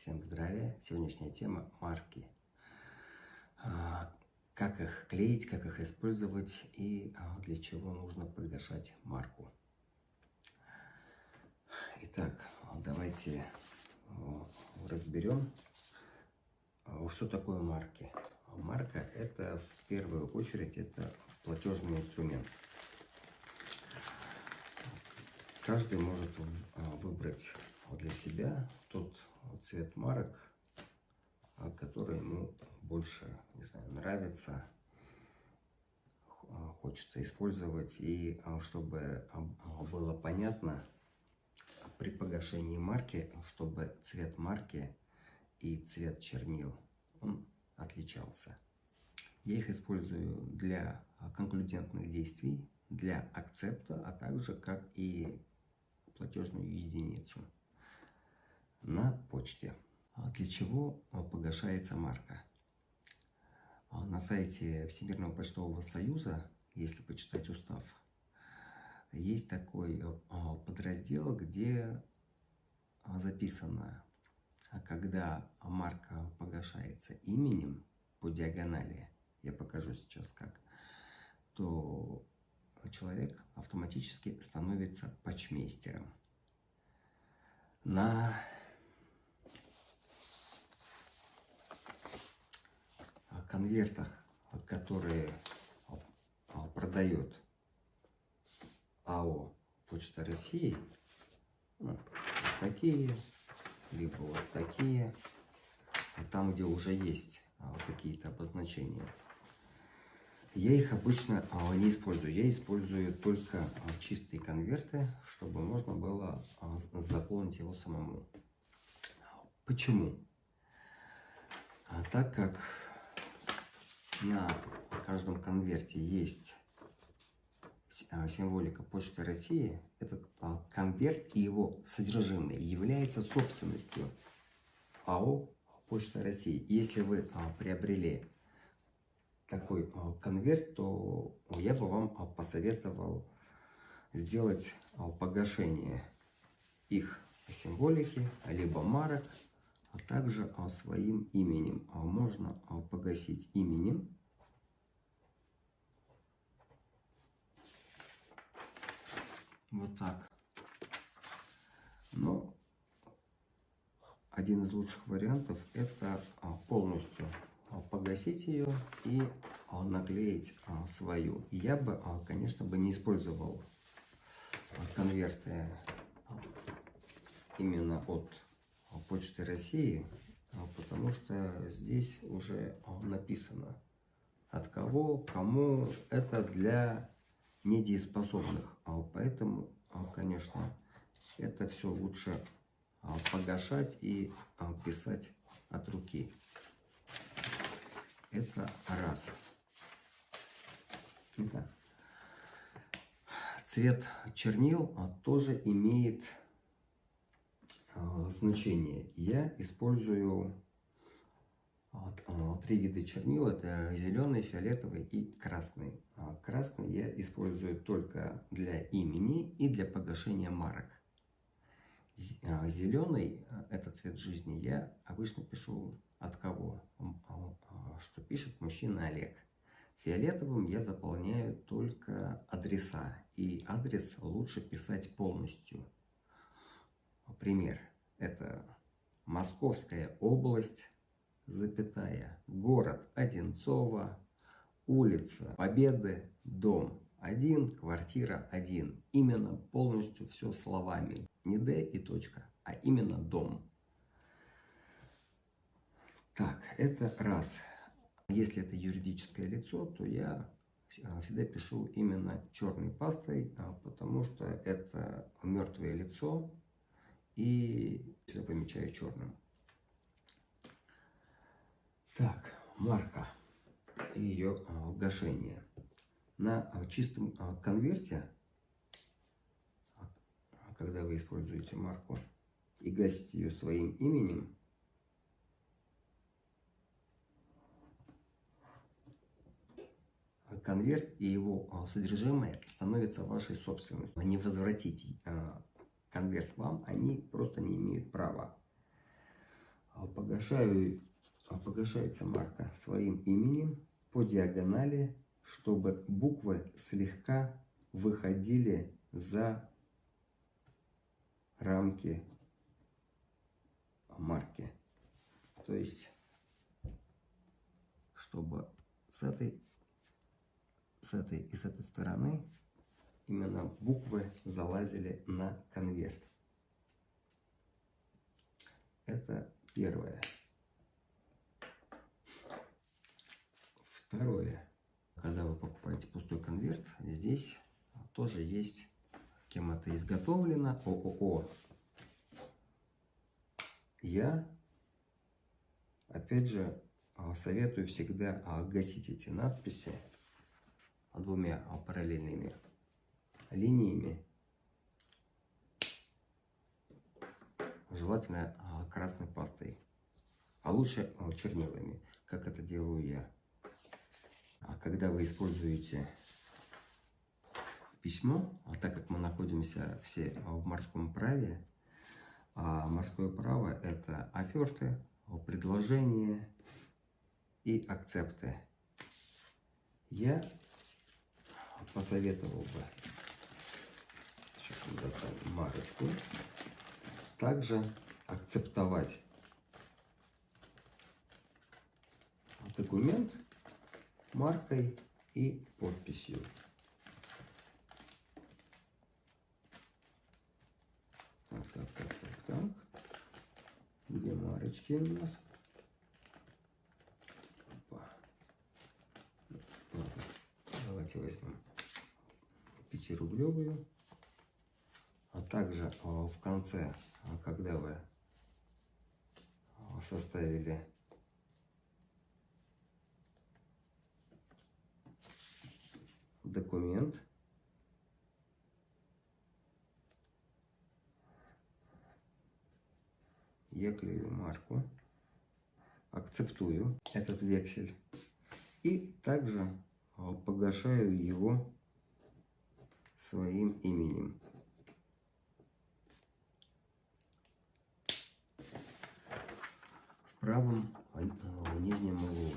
Всем здравия! Сегодняшняя тема – марки. Как их клеить, как их использовать и для чего нужно приглашать марку. Итак, давайте разберем, что такое марки. Марка – это в первую очередь это платежный инструмент. Каждый может выбрать для себя тот цвет марок, который ему больше, не знаю, нравится, хочется использовать. И чтобы было понятно при погашении марки, чтобы цвет марки и цвет чернил он отличался. Я их использую для конклюдентных действий, для акцепта, а также как и платежную единицу на почте. Для чего погашается марка? На сайте Всемирного почтового союза, если почитать устав, есть такой подраздел, где записано, когда марка погашается именем по диагонали, я покажу сейчас как, то человек автоматически становится почмейстером. На конвертах, которые продает АО Почта России, вот такие, либо вот такие, там, где уже есть какие-то обозначения, я их обычно не использую. Я использую только чистые конверты, чтобы можно было заполнить его самому. Почему? Так как на каждом конверте есть символика Почты России, этот конверт и его содержимое является собственностью АО Почта России. Если вы приобрели такой конверт, то я бы вам посоветовал сделать погашение их символики, либо марок, а также своим именем. Можно погасить именем. Вот так. Но один из лучших вариантов это полностью погасить ее и наклеить свою. Я бы, конечно, не использовал конверты именно от Почты России, потому что здесь уже написано от кого, кому, это для недееспособных. Поэтому, конечно, это все лучше погашать и писать от руки. Это раз. Итак, цвет чернил тоже имеет значение. Я использую три вида чернил. Это зеленый, фиолетовый и красный. Красный я использую только для имени и для погашения марок. Зеленый, это цвет жизни, я обычно пишу от кого, что пишет мужчина Олег. Фиолетовым я заполняю только адреса, и адрес лучше писать полностью. Пример: это Московская область, запятая, город Одинцово, улица Победы, дом 1, квартира 1. Именно полностью все словами. Не Д и точка, а именно дом. Так, это раз. Если это юридическое лицо, то я всегда пишу именно черной пастой, потому что это мертвое лицо, и всегда помечаю черным. Так, марка и ее гашение. На чистом конверте, когда вы используете марку и гасите ее своим именем, конверт и его содержимое становятся вашей собственностью. Не возвратить конверт вам они просто не имеют права. погашается марка своим именем по диагонали, чтобы буквы слегка выходили за рамки марки. То есть, чтобы с этой и с этой стороны именно буквы залазили на конверт. Это первое. Второе. Когда вы покупаете пустой конверт, здесь тоже есть, кем это изготовлено, ООО. Я, опять же, советую всегда гасить эти надписи двумя параллельными линиями, желательно красной пастой, а лучше чернилами, как это делаю я. Когда вы используете письмо, так как мы находимся все в морском праве, морское право — это оферты, предложения и акцепты. Я посоветовал бы, сейчас мы достанем марочку, также акцептовать документ маркой и подписью. Так. Где марочки у нас? Опа. Давайте возьмем 5-рублевую. А также в конце, когда вы составили документ, я клею марку, акцептую этот вексель и также погашаю его своим именем. В правом нижнем углу.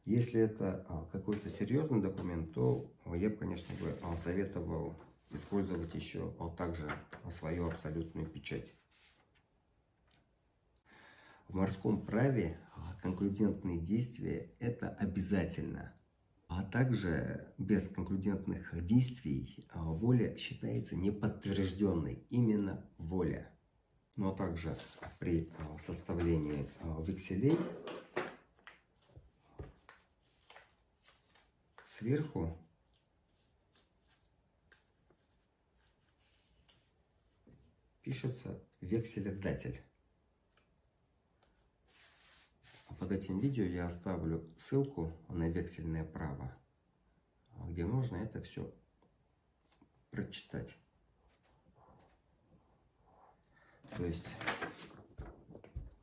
Если это какой-то серьезный документ, то я бы, конечно, советовал использовать еще также свою абсолютную печать. В морском праве конклюдентные действия – это обязательно. А также без конклюдентных действий воля считается неподтвержденной, именно воля. Но также при составлении векселей сверху пишется векселедатель. Под этим видео я оставлю ссылку на вексельное право, где можно это все прочитать. То есть,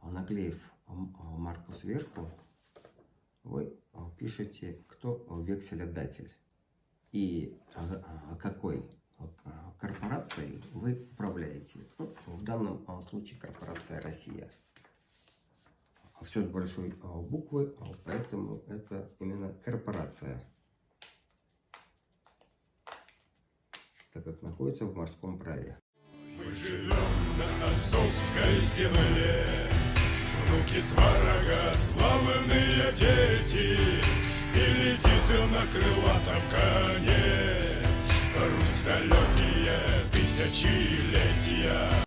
наклеив марку сверху, вы пишете, кто векселедатель и какой корпорацией вы управляете. Ну, в данном случае корпорация «Россия». Все с большой буквы, поэтому это именно корпорация, так как находится в морском праве. Мы живем на отцовской земле, внуки сварога, славные дети, и летит на крылатом коне Русь далекие тысячелетия.